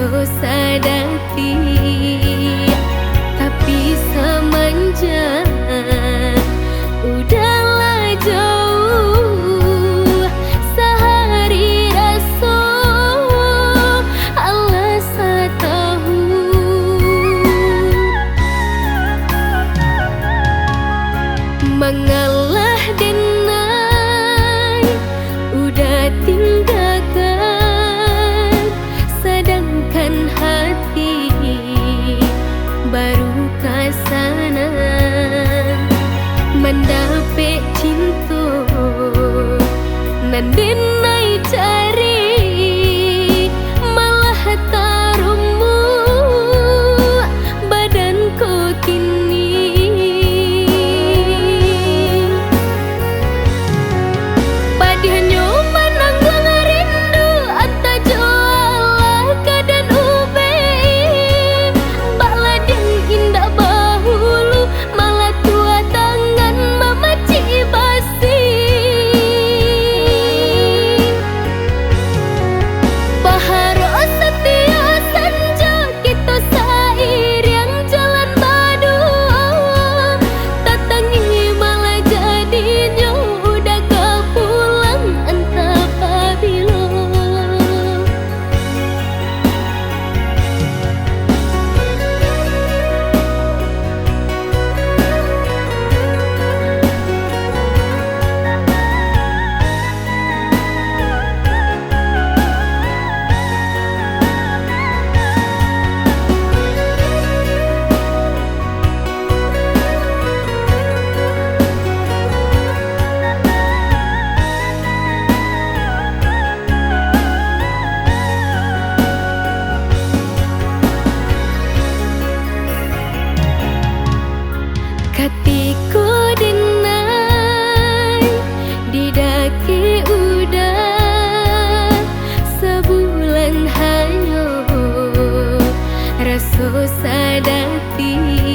rasa sadati. Tapi semenjak udahlah jauh, sehari Rasul Allah tahu. Mengalah denai udah tinggalkan, sedangkan hati baru kasana mendapat cinta nan denai cari, malah tarumu badanku kini. Padihanyo menanggung rindu anta jualah kedan ubei, baklah yang indah bahulu malah tua tangan memaci basi. Baharo setia senja kita sair yang jalan berdua, tatangi malah jadinya udah gak pulang entah pabilo. Katiku denai didaki udah sebulan hanya rasa sadati.